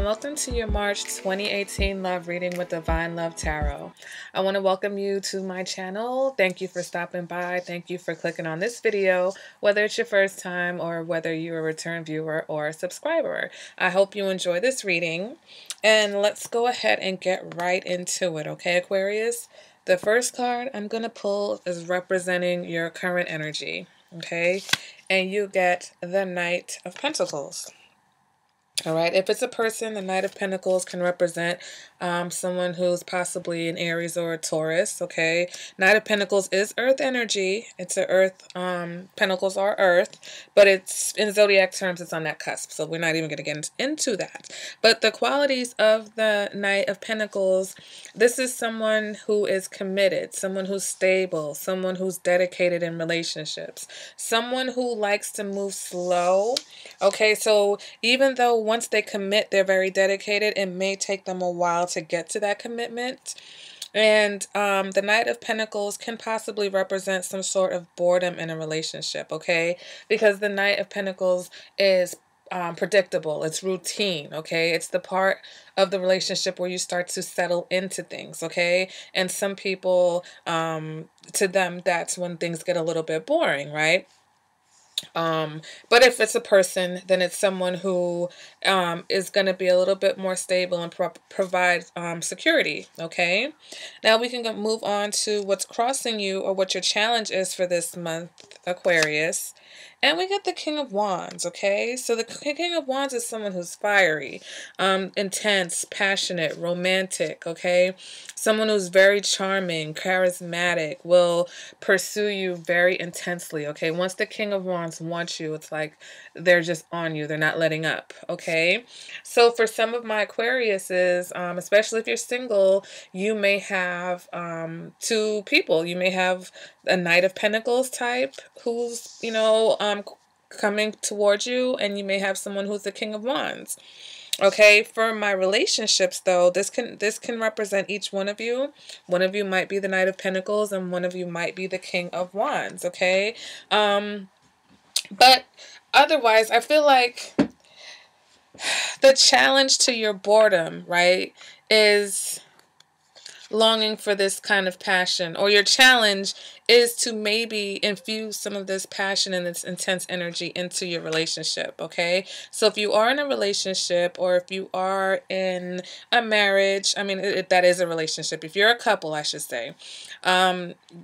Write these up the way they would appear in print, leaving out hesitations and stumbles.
and welcome to your March 2018 love reading with Divine Love Tarot. I want to welcome you to my channel. Thank you for stopping by. Thank you for clicking on this video, whether it's your first time or whether you're a return viewer or a subscriber. I hope you enjoy this reading, and let's go ahead and get right into it, okay, Aquarius? The first card I'm going to pull is representing your current energy, okay? And you get the Knight of Pentacles. All right, if it's a person, the Knight of Pentacles can represent someone who's possibly an Aries or a Taurus, okay? Knight of Pentacles is earth energy. It's a earth, Pentacles are earth, but it's, in zodiac terms, it's on that cusp, so we're not even going to get into that. But the qualities of the Knight of Pentacles, this is someone who is committed, someone who's stable, someone who's dedicated in relationships, someone who likes to move slow, okay? So even though once they commit, they're very dedicated, it may take them a while to get to that commitment. And the Knight of Pentacles can possibly represent some sort of boredom in a relationship, okay? Because the Knight of Pentacles is predictable. It's routine, okay? It's the part of the relationship where you start to settle into things, okay? And some people, to them, that's when things get a little bit boring, right? But if it's a person, then it's someone who is going to be a little bit more stable and provide security, okay? Now we can move on to what's crossing you or what your challenge is for this month, Aquarius. And we get the King of Wands, okay? So the King of Wands is someone who's fiery, intense, passionate, romantic, okay? Someone who's very charming, charismatic, will pursue you very intensely, okay? Once the King of Wands wants you, it's like they're just on you. They're not letting up, okay? So for some of my Aquariuses, especially if you're single, you may have two people. You may have a Knight of Pentacles type who's, you know, coming towards you, and you may have someone who's the King of Wands. Okay, for my relationships though, this can represent each one of you. One of you might be the Knight of Pentacles and one of you might be the King of Wands, okay? But otherwise, I feel like the challenge to your boredom, right, is longing for this kind of passion, or your challenge is to maybe infuse some of this passion and this intense energy into your relationship, okay? So if you are in a relationship, or if you are in a marriage, I mean, that is a relationship. If you're a couple, I should say,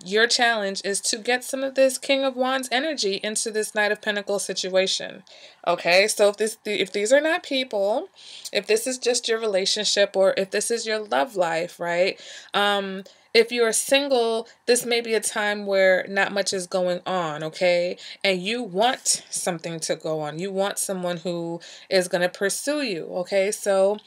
your challenge is to get some of this King of Wands energy into this Knight of Pentacles situation, okay? So if these are not people, if this is just your relationship, or if this is your love life, right? If you're single, this may be a time where not much is going on, okay? And you want something to go on. You want someone who is going to pursue you, okay? So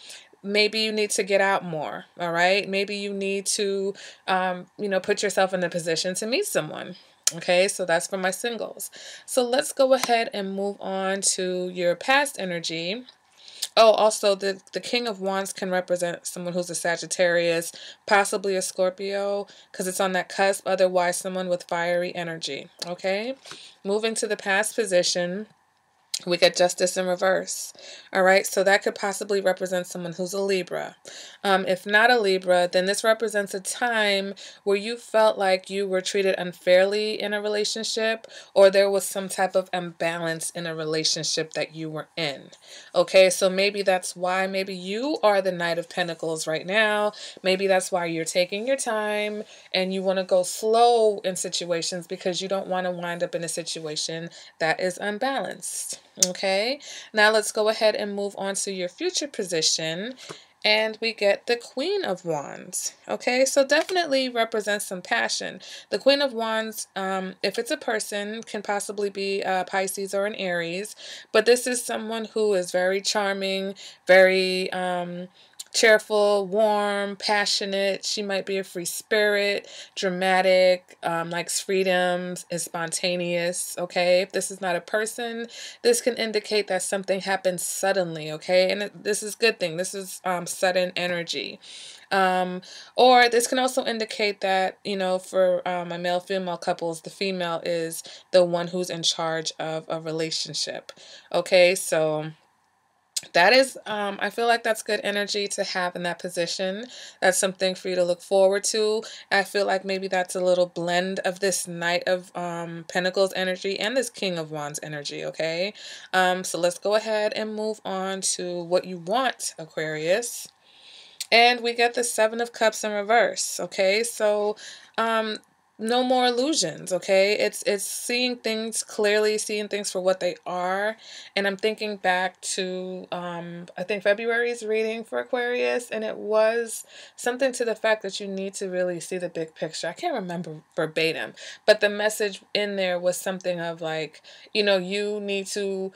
maybe you need to get out more, all right? Maybe you need to, you know, put yourself in a position to meet someone. Okay, so that's for my singles. So let's go ahead and move on to your past energy. Oh, also, the King of Wands can represent someone who's a Sagittarius, possibly a Scorpio, because it's on that cusp. Otherwise, someone with fiery energy. Okay? Moving to the past position, we get Justice in reverse. All right, so that could possibly represent someone who's a Libra. If not a Libra, then this represents a time where you felt like you were treated unfairly in a relationship, or there was some type of imbalance in a relationship that you were in. Okay, so maybe that's why maybe you are the Knight of Pentacles right now. Maybe that's why you're taking your time and you want to go slow in situations, because you don't want to wind up in a situation that is unbalanced. Okay, now let's go ahead and move on to your future position, and we get the Queen of Wands. Okay, so definitely represents some passion. The Queen of Wands, if it's a person, can possibly be a Pisces or an Aries, but this is someone who is very charming, very cheerful, warm, passionate. She might be a free spirit, dramatic, likes freedoms, is spontaneous, okay? If this is not a person, this can indicate that something happens suddenly, okay? And this is a good thing. This is sudden energy. Or this can also indicate that, you know, for my male-female couples, the female is the one who's in charge of a relationship, okay? So That is, I feel like that's good energy to have in that position. That's something for you to look forward to. I feel like maybe that's a little blend of this Knight of Pentacles energy and this King of Wands energy, okay? So let's go ahead and move on to what you want, Aquarius. And we get the Seven of Cups in reverse, okay? So, um, no more illusions, okay? It's seeing things clearly, seeing things for what they are. And I'm thinking back to, I think February's reading for Aquarius, and it was something to the fact that you need to really see the big picture. I can't remember verbatim, but the message in there was something of like, you know, you need to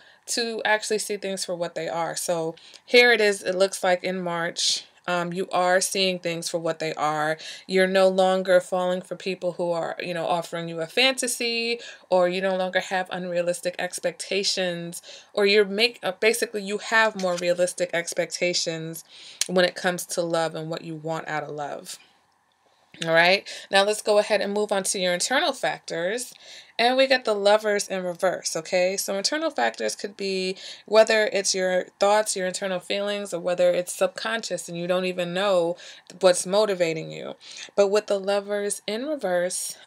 actually see things for what they are. So here it is. It looks like in March. You are seeing things for what they are. You're no longer falling for people who are, you know, offering you a fantasy, or you no longer have unrealistic expectations, or basically you have more realistic expectations when it comes to love and what you want out of love. All right, now let's go ahead and move on to your internal factors. And we got the Lovers in reverse, okay? So internal factors could be whether it's your thoughts, your internal feelings, or whether it's subconscious and you don't even know what's motivating you. But with the Lovers in reverse,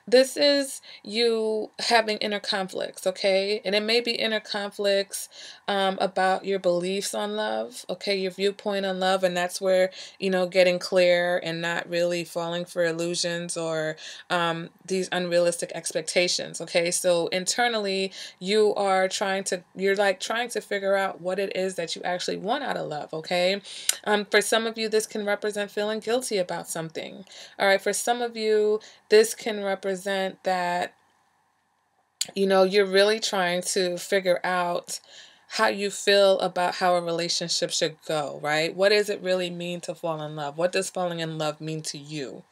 this is you having inner conflicts, okay? And it may be inner conflicts about your beliefs on love, okay? Your viewpoint on love, and that's where, you know, getting clear and not really falling for illusions or these unrealistic expectations. Okay, so internally you're trying to figure out what it is that you actually want out of love. Okay, for some of you this can represent feeling guilty about something. All right, for some of you this can represent that, you know, you're really trying to figure out how you feel about how a relationship should go, right? What does it really mean to fall in love? What does falling in love mean to you?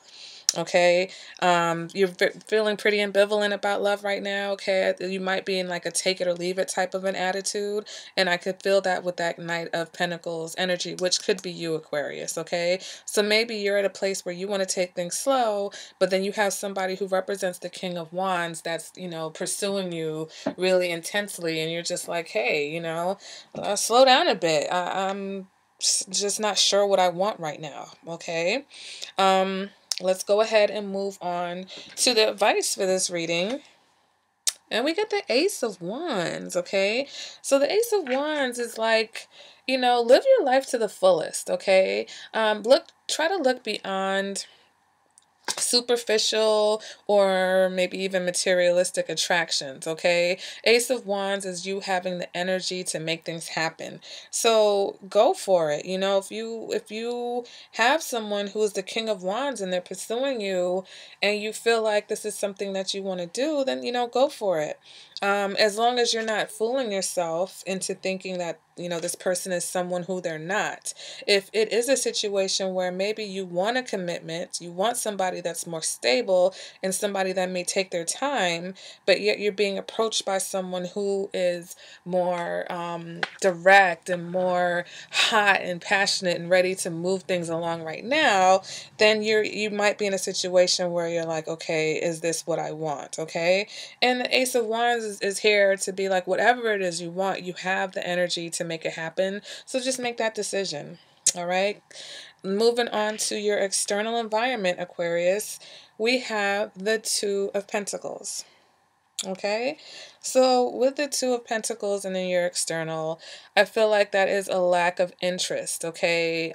Okay, you're feeling pretty ambivalent about love right now. Okay, you might be in like a take it or leave it type of an attitude, and I could feel that with that Knight of Pentacles energy, which could be you, Aquarius. Okay, so maybe you're at a place where you want to take things slow, but then you have somebody who represents the King of Wands that's, you know, pursuing you really intensely, and you're just like, hey, you know, slow down a bit. I'm just not sure what I want right now. Okay. Let's go ahead and move on to the advice for this reading. And we get the Ace of Wands, okay? So the Ace of Wands is like, you know, live your life to the fullest, okay? Try to look beyond superficial or maybe even materialistic attractions. Okay, Ace of Wands is you having the energy to make things happen, so go for it. You know, if you have someone who is the King of Wands and they're pursuing you and you feel like this is something that you want to do, then, you know, go for it. As long as you're not fooling yourself into thinking that, you know, this person is someone who they're not. If it is a situation where maybe you want a commitment, you want somebody that's more stable and somebody that may take their time, but yet you're being approached by someone who is more direct and more hot and passionate and ready to move things along right now, then you might be in a situation where you're like, okay, is this what I want? Okay, and the Ace of Wands is here to be like, whatever it is you want, you have the energy to make it happen. So just make that decision. All right. Moving on to your external environment, Aquarius, we have the Two of Pentacles. Okay, so with the Two of Pentacles and then your external, I feel like that is a lack of interest. Okay,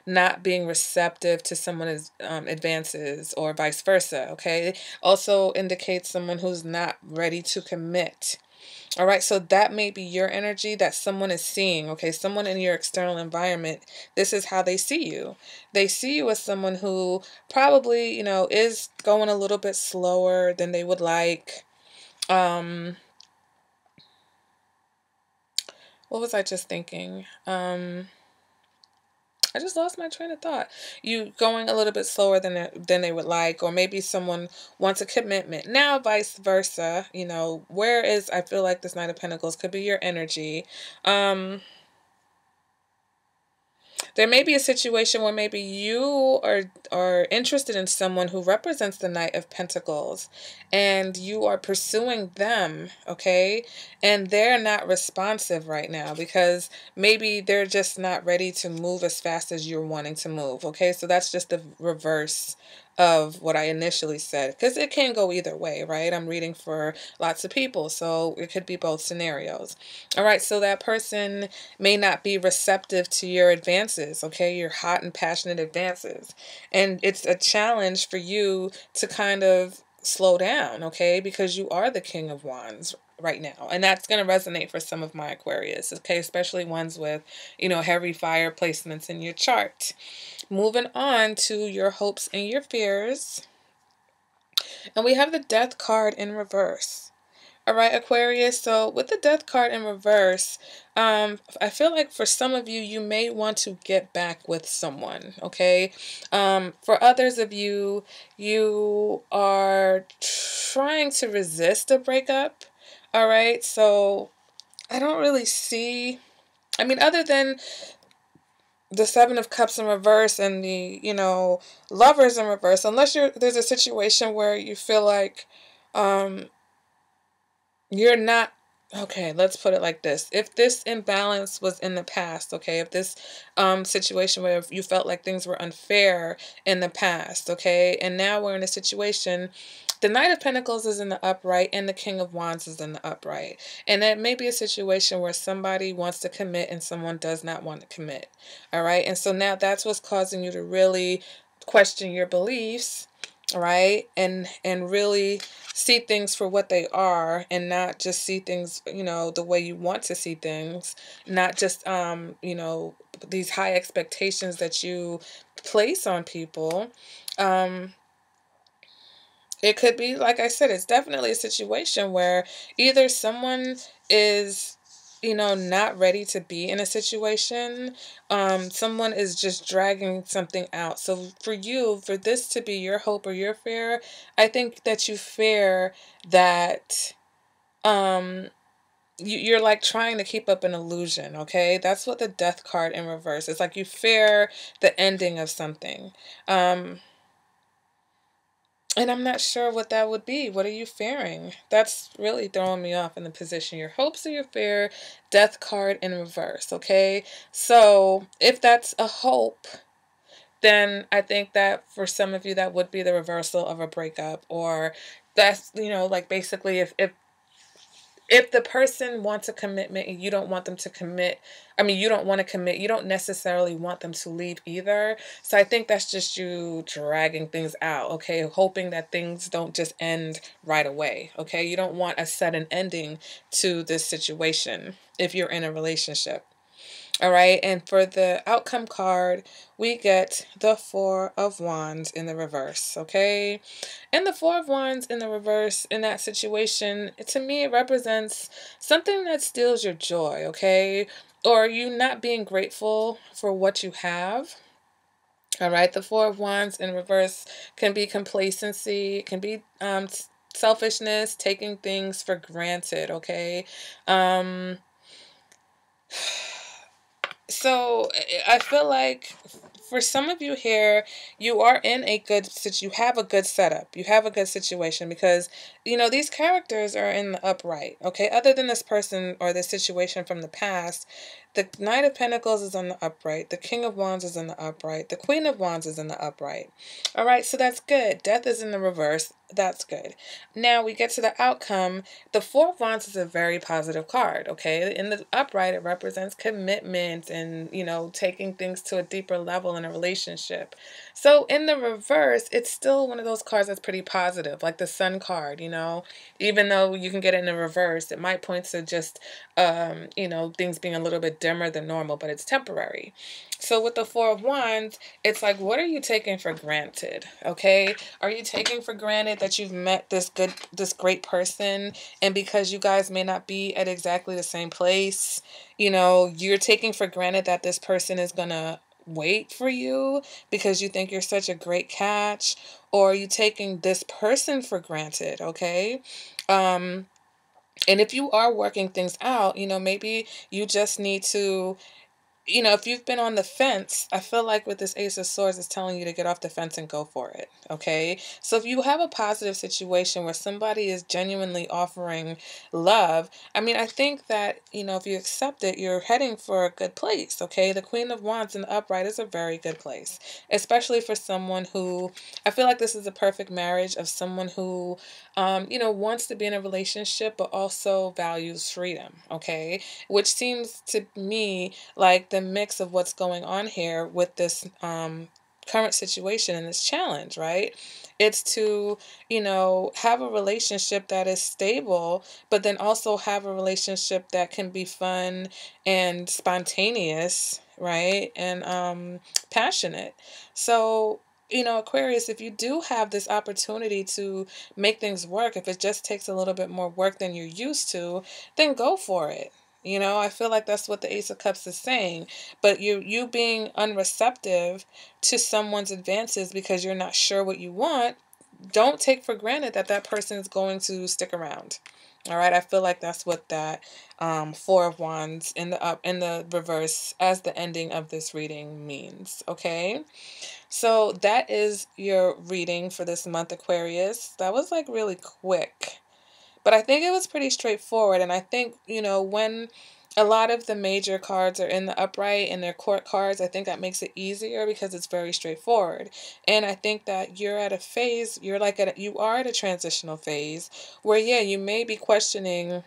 not being receptive to someone's advances or vice versa. Okay, also indicates someone who's not ready to commit. All right, so that may be your energy that someone is seeing. Okay, someone in your external environment, this is how they see you. They see you as someone who probably, you know, is going a little bit slower than they would like. What was I just thinking? I just lost my train of thought. You going a little bit slower than they would like, or maybe someone wants a commitment. Now, vice versa, you know, whereas I feel like this Knight of Pentacles could be your energy. There may be a situation where maybe you are interested in someone who represents the Knight of Pentacles, and you are pursuing them, okay? And they're not responsive right now because maybe they're just not ready to move as fast as you're wanting to move, okay? So that's just the reverse of what I initially said, because it can go either way, right? I'm reading for lots of people, so it could be both scenarios. All right, so that person may not be receptive to your advances, okay? Your hot and passionate advances. And it's a challenge for you to kind of slow down, okay? Because you are the King of Wands right now. And that's going to resonate for some of my Aquarius, okay? Especially ones with, heavy fire placements in your chart. Moving on to your hopes and your fears. And we have the Death card in reverse. All right, Aquarius. So with the Death card in reverse, I feel like for some of you, you may want to get back with someone, okay? For others of you, you are trying to resist a breakup, all right? So I don't really see, other than the Seven of Cups in reverse and the, Lovers in reverse, unless there's a situation where you feel like, you're not, okay, let's put it like this. If this imbalance was in the past, okay, if this situation where you felt like things were unfair in the past, okay, and now we're in a situation, the Knight of Pentacles is in the upright and the King of Wands is in the upright. And it may be a situation where somebody wants to commit and someone does not want to commit, all right? And so now that's what's causing you to really question your beliefs, right? And really see things for what they are and not just see things, the way you want to see things, not just, these high expectations that you place on people. It could be, like I said, it's definitely a situation where either someone is, not ready to be in a situation. Someone is just dragging something out. So for you, for this to be your hope or your fear, I think that you fear that you're like trying to keep up an illusion, okay? That's what the Death card in reverse. It's like you fear the ending of something. And I'm not sure what that would be. What are you fearing? That's really throwing me off in the position. Your hopes or your fear, Death card in reverse, okay? So if that's a hope, then I think that for some of you, that would be the reversal of a breakup. Or that's, like basically if the person wants a commitment and you don't want them to commit, you don't want to commit, you don't necessarily want them to leave either. So I think that's just you dragging things out, okay? Hoping that things don't just end right away, okay? You don't want a sudden ending to this situation if you're in a relationship. All right, and for the outcome card, we get the Four of Wands in the reverse, okay? And the Four of Wands in the reverse in that situation, to me, it represents something that steals your joy, okay? Or you not being grateful for what you have. All right, the Four of Wands in reverse can be complacency, it can be selfishness, taking things for granted, okay? So I feel like for some of you here, you are in a good you have a good setup. You have a good situation because, these characters are in the upright, okay? Other than this person or this situation from the past, the Knight of Pentacles is in the upright. The King of Wands is in the upright. The Queen of Wands is in the upright. All right, so that's good. Death is in the reverse. That's good. Now we get to the outcome. The Four of Wands is a very positive card, okay? In the upright, it represents commitment and, taking things to a deeper level in a relationship. So in the reverse, it's still one of those cards that's pretty positive, like the Sun card, even though you can get it in the reverse, it might point to just, things being a little bit dimmer than normal, but it's temporary. So with the Four of Wands, it's like, what are you taking for granted? Okay. Are you taking for granted that you've met this great person, and because you guys may not be at exactly the same place, you're taking for granted that this person is gonna wait for you because you think you're such a great catch, or are you taking this person for granted? Okay. And if you are working things out, maybe you just need to you know, if you've been on the fence, I feel like with this Ace of Swords, it's telling you to get off the fence and go for it. Okay. So if you have a positive situation where somebody is genuinely offering love, I mean, I think that, you know, if you accept it, you're heading for a good place. Okay. The Queen of Wands in the upright is a very good place, especially for someone who, I feel like this is a perfect marriage of someone who, you know, wants to be in a relationship, but also values freedom. Okay. Which seems to me like the mix of what's going on here with this current situation and this challenge, right? It's to, you know, have a relationship that is stable, but then also have a relationship that can be fun and spontaneous, right? And passionate. So, you know, Aquarius, if you do have this opportunity to make things work, if it just takes a little bit more work than you're used to, then go for it. You know, I feel like that's what the Ace of Cups is saying. But you being unreceptive to someone's advances because you're not sure what you want, don't take for granted that that person is going to stick around. All right, I feel like that's what that Four of Wands in the reverse as the ending of this reading means. Okay, so that is your reading for this month, Aquarius. That was like really quick. But I think it was pretty straightforward. And I think, you know, when a lot of the major cards are in the upright and they're court cards, I think that makes it easier because it's very straightforward. And I think that you're at a phase, you are at a transitional phase where, yeah, you may be questioning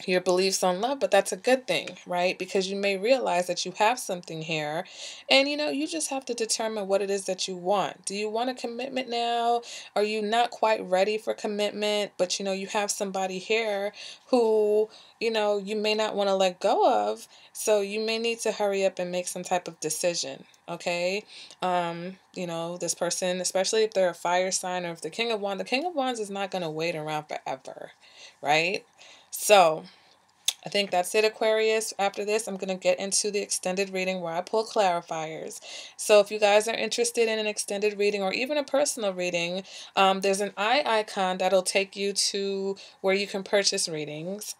your beliefs on love, but that's a good thing, right? Because you may realize that you have something here, and you know, you just have to determine what it is that you want. Do you want a commitment now? Are you not quite ready for commitment, but you know, you have somebody here who, you know, you may not want to let go of, so you may need to hurry up and make some type of decision. Okay. You know, this person, especially if they're a fire sign or if the King of Wands is not going to wait around forever, right? So, I think that's it, Aquarius. After this, I'm going to get into the extended reading where I pull clarifiers. So if you guys are interested in an extended reading or even a personal reading, there's an eye icon that'll take you to where you can purchase readings.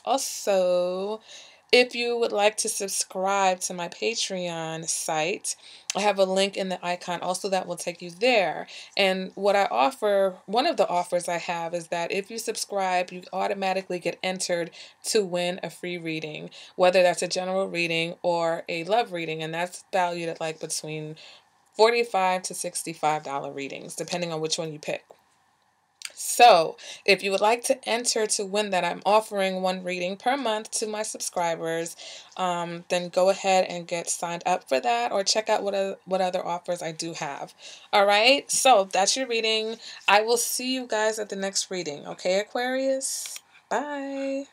Also, if you would like to subscribe to my Patreon site, I have a link in the icon also that will take you there. And what I offer, one of the offers I have is that if you subscribe, you automatically get entered to win a free reading, whether that's a general reading or a love reading. And that's valued at like between $45 to $65 readings, depending on which one you pick. So, if you would like to enter to win that, I'm offering one reading per month to my subscribers. Then go ahead and get signed up for that, or check out what other offers I do have. All right, so that's your reading. I will see you guys at the next reading. Okay, Aquarius? Bye.